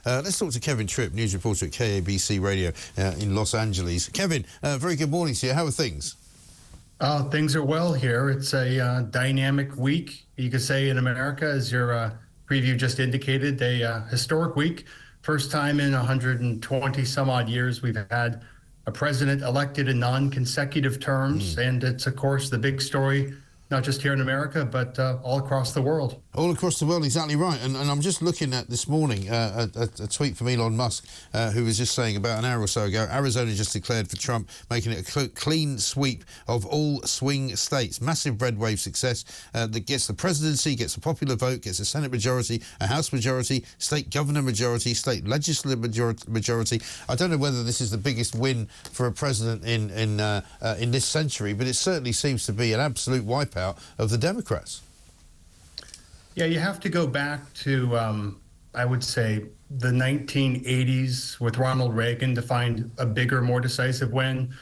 Let's talk to Kevin Tripp, news reporter at KABC Radio in Los Angeles. Kevin, very good morning to you. How are things? Things are well here. It's a dynamic week, you could say, in America, as your preview just indicated, a historic week. First time in 120 some odd years we've had a president elected in non-consecutive terms. And it's, of course, the big story, not just here in America, but all across the world. All across the world, exactly right. And I'm just looking at this morning a tweet from Elon Musk, who was just saying about an hour or so ago, Arizona just declared for Trump, making it a clean sweep of all swing states. Massive red wave success that gets the presidency, gets a popular vote, gets a Senate majority, a House majority, state governor majority, state legislative majority. I don't know whether this is the biggest win for a president in this century, but it certainly seems to be an absolute wipeout of the Democrats. Yeah, you have to go back to, I would say, the 1980s with Ronald Reagan to find a bigger, more decisive win.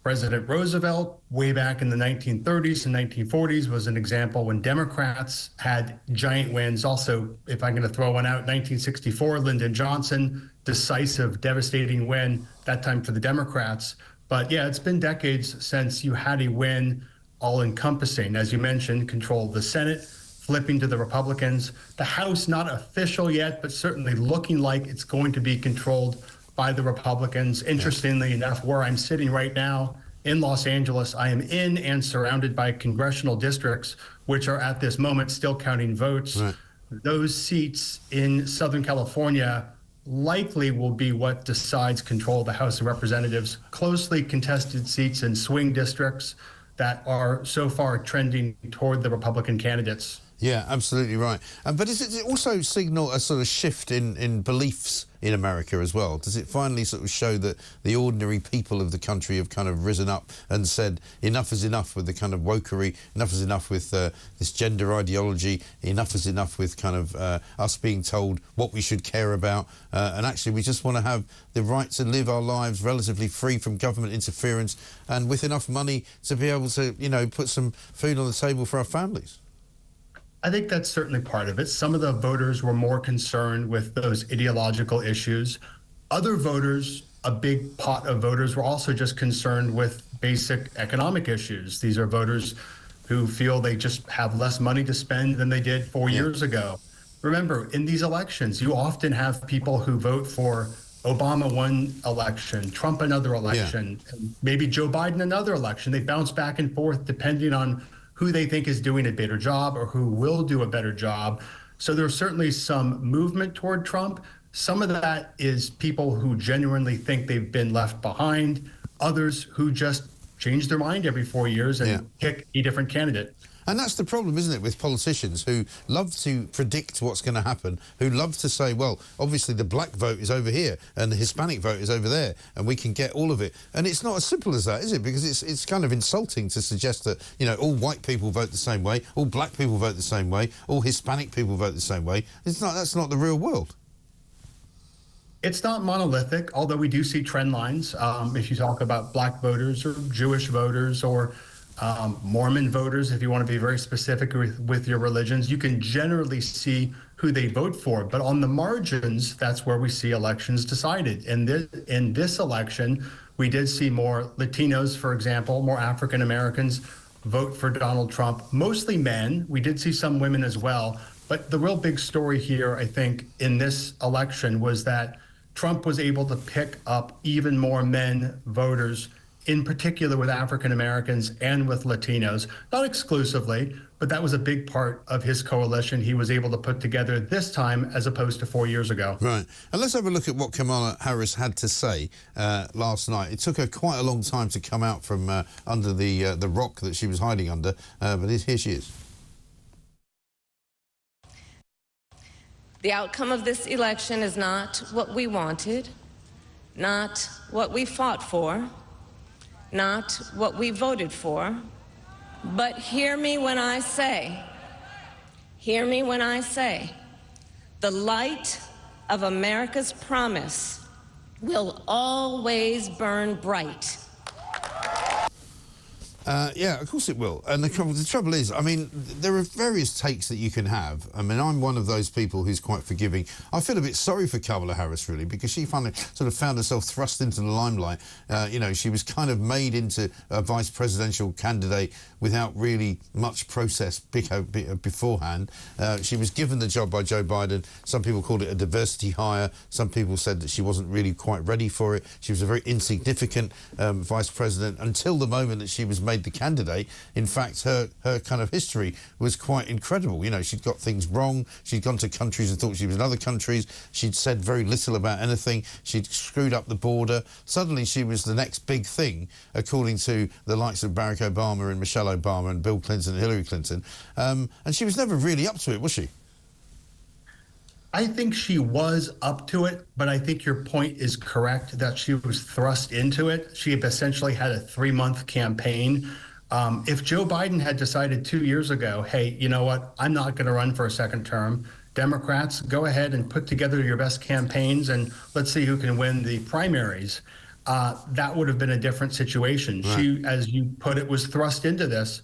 President Roosevelt, way back in the 1930s and 1940s, was an example when Democrats had giant wins. Also, if I'm going to throw one out, 1964, Lyndon Johnson, decisive, devastating win, that time for the Democrats. But yeah, it's been decades since you had a win all-encompassing. As you mentioned, control of the Senate, flipping to the Republicans. The House, not official yet, but certainly looking like it's going to be controlled by the Republicans. Interestingly enough, where I'm sitting right now in Los Angeles, I am in and surrounded by congressional districts, which are at this moment still counting votes. Right. Those seats in Southern California likely will be what decides control of the House of Representatives. Closely contested seats in swing districts that are so far trending toward the Republican candidates. Yeah, absolutely right. But does it also signal a sort of shift in beliefs in America as well? Does it finally sort of show that the ordinary people of the country have kind of risen up and said enough is enough with the kind of wokery, enough is enough with this gender ideology, enough is enough with kind of us being told what we should care about, and actually we just want to have the right to live our lives relatively free from government interference and with enough money to be able to, you know, put some food on the table for our families? I think that's certainly part of it. Some of the voters were more concerned with those ideological issues. Other voters, a big pot of voters, were also just concerned with basic economic issues. These are voters who feel they just have less money to spend than they did 4 years ago. Remember, in these elections, you often have people who vote for Obama one election, Trump another election, maybe Joe Biden another election. They bounce back and forth depending on who they think is doing a better job or who will do a better job. So there's certainly some movement toward Trump. Some of that is people who genuinely think they've been left behind, others who just change their mind every 4 years and pick a different candidate. And that's the problem, isn't it, with politicians who love to predict what's going to happen, who love to say, well, obviously the black vote is over here and the Hispanic vote is over there and we can get all of it. And it's not as simple as that, is it? Because it's kind of insulting to suggest that, you know, all white people vote the same way, all black people vote the same way, all Hispanic people vote the same way. That's not the real world. It's not monolithic, although we do see trend lines. If you talk about black voters or Jewish voters or Mormon voters, if you want to be very specific with your religions, you can generally see who they vote for. But on the margins, that's where we see elections decided. And in this election, we did see more Latinos, for example, more African Americans vote for Donald Trump, mostly men. We did see some women as well. But the real big story here, I think, in this election was that Trump was able to pick up even more men voters, in particular with African Americans and with Latinos, not exclusively, but that was a big part of his coalition he was able to put together this time as opposed to 4 years ago. Right. And let's have a look at what Kamala Harris had to say last night. It took her quite a long time to come out from under the rock that she was hiding under, but here she is. The outcome of this election is not what we wanted, not what we fought for, not what we voted for, but hear me when I say, the light of America's promise will always burn bright. Yeah, of course it will. And the trouble is, I mean, there are various takes that you can have. I mean, I'm one of those people who's quite forgiving. I feel a bit sorry for Kamala Harris, really, because she finally sort of found herself thrust into the limelight. You know, she was kind of made into a vice presidential candidate without really much process beforehand. She was given the job by Joe Biden. Some people called it a diversity hire. Some people said that she wasn't really quite ready for it. She was a very insignificant vice president until the moment that she was made the candidate. In fact, her kind of history was quite incredible. You know, she'd got things wrong. She'd gone to countries and thought she was in other countries. She'd said very little about anything. She'd screwed up the border. Suddenly she was the next big thing, according to the likes of Barack Obama and Michelle Obama and Bill Clinton and Hillary Clinton. And she was never really up to it, was she? I think she was up to it, but I think your point is correct that she was thrust into it. She essentially had a 3-month campaign. If Joe Biden had decided 2 years ago, hey, you know what, I'm not going to run for a second term, Democrats, go ahead and put together your best campaigns and let's see who can win the primaries, that would have been a different situation. Right. She, as you put it, was thrust into this.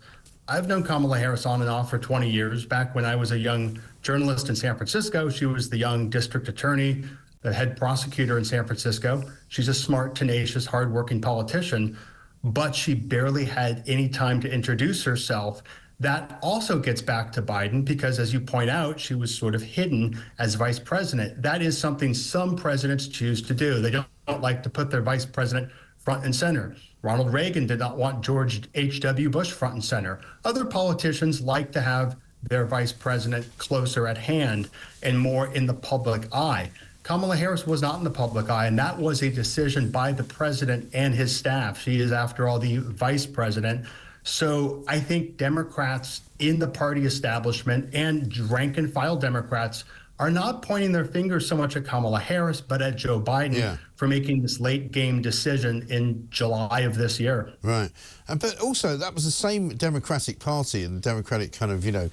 I've known Kamala Harris on and off for 20 years. Back when I was a young journalist in San Francisco, she was the young district attorney, the head prosecutor in San Francisco. She's a smart, tenacious, hardworking politician, but she barely had any time to introduce herself. That also gets back to Biden because, as you point out, she was sort of hidden as vice president. That is something some presidents choose to do. They don't like to put their vice president front and center. Ronald Reagan did not want George H.W. Bush front and center. Other politicians like to have their vice president closer at hand and more in the public eye. Kamala Harris was not in the public eye, and that was a decision by the president and his staff. She is, after all, the vice president. So I think Democrats in the party establishment and rank and file Democrats are not pointing their fingers so much at Kamala Harris, but at Joe Biden for making this late game decision in July of this year. Right. But also, that was the same Democratic Party and the Democratic kind of, you know,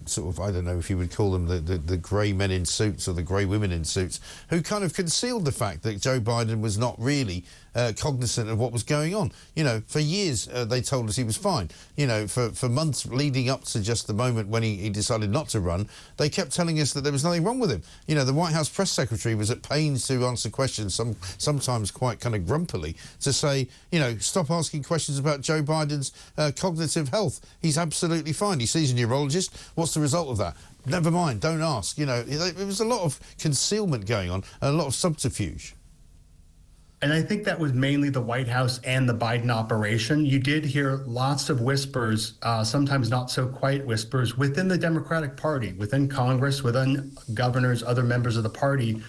sort of, I don't know if you would call them the grey men in suits or the grey women in suits, who kind of concealed the fact that Joe Biden was not really cognizant of what was going on. You know, for years they told us he was fine. You know, for months leading up to just the moment when he decided not to run, they kept telling us that there was nothing wrong with him. You know, the White House press secretary was at pains to answer questions, sometimes quite kind of grumpily, to say, you know, stop asking questions about Joe Biden's cognitive health. He's absolutely fine. He sees a neurologist. What's the result of that? Never mind, don't ask. You know, there was a lot of concealment going on and a lot of subterfuge. And I think that was mainly the White House and the Biden operation. You did hear lots of whispers, sometimes not so quiet whispers, within the Democratic Party, within Congress, within governors, other members of the party,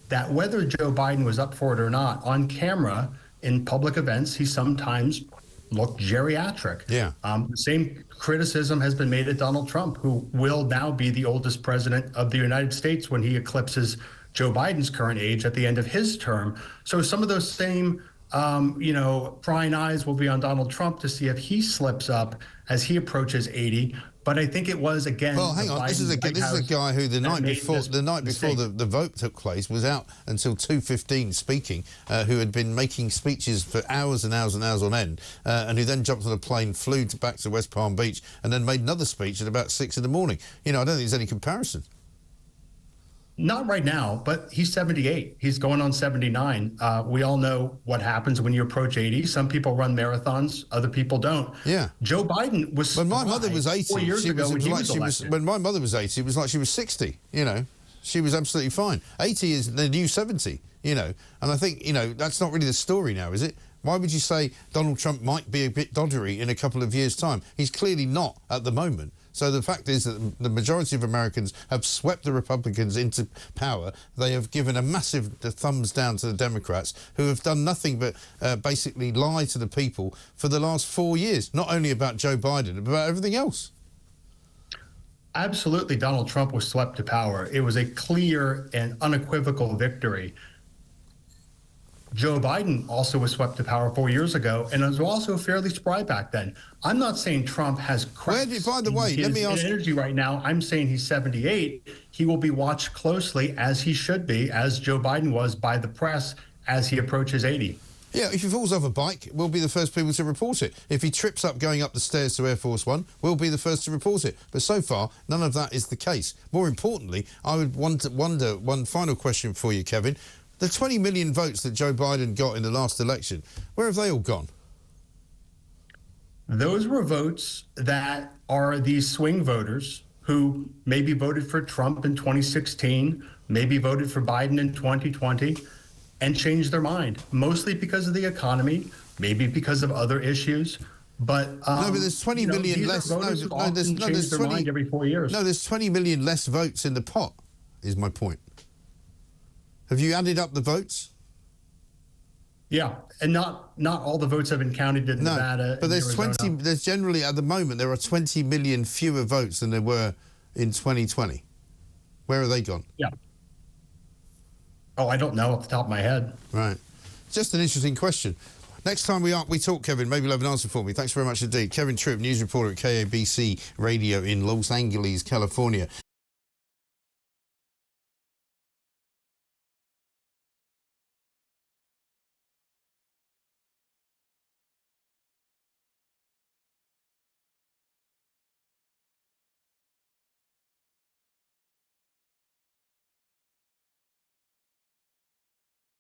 that whether Joe Biden was up for it or not, on camera, in public events, he sometimes looked geriatric. Yeah. The same criticism has been made of Donald Trump, who will now be the oldest president of the United States when he eclipses Joe Biden's current age at the end of his term. So some of those same, you know, prying eyes will be on Donald Trump to see if he slips up as he approaches 80. But I think it was, again, well, hang on. This is a guy who the night before the vote took place was out until 2:15 speaking, who had been making speeches for hours and hours and hours on end, and who then jumped on a plane, flew back to West Palm Beach, and then made another speech at about 6 in the morning. You know, I don't think there's any comparison. Not right now, but he's 78. He's going on 79. We all know what happens when you approach 80. Some people run marathons, other people don't. Yeah. Joe Biden was. When my mother was 80, 4 years ago, when my mother was 80, it was like she was 60. You know, she was absolutely fine. 80 is the new 70. You know, and I think, you know, that's not really the story now, is it? Why would you say Donald Trump might be a bit doddery in a couple of years' time? He's clearly not at the moment. So the fact is that the majority of Americans have swept the Republicans into power. They have given a massive thumbs down to the Democrats, who have done nothing but basically lie to the people for the last 4 years, not only about Joe Biden, but about everything else. Absolutely, Donald Trump was swept to power. It was a clear and unequivocal victory. Joe Biden also was swept to power 4 years ago, and was also fairly spry back then. I'm not saying Trump has cracks by the way, let me ask energy right now. I'm saying he's 78. He will be watched closely, as he should be, as Joe Biden was by the press, as he approaches 80. Yeah, if he falls off a bike, we'll be the first people to report it. If he trips up going up the stairs to Air Force One, we'll be the first to report it. But so far, none of that is the case. More importantly, I would wonder one final question for you, Kevin. The 20 million votes that Joe Biden got in the last election, where have they all gone? Those were votes that are these swing voters who maybe voted for Trump in 2016, maybe voted for Biden in 2020, and changed their mind, mostly because of the economy, maybe because of other issues. But no, but there's 20 million less. There's 20 mind every 4 years. No, there's 20 million less votes in the pot, is my point. Have you added up the votes? Yeah, and not all the votes have been counted in Nevada. But there's there's generally, at the moment, there are 20 million fewer votes than there were in 2020. Where are they gone? Yeah. Oh, I don't know off the top of my head. Right. Just an interesting question. Next time we talk, Kevin, maybe you'll have an answer for me. Thanks very much indeed. Kevin Tripp, news reporter at KABC Radio in Los Angeles, California.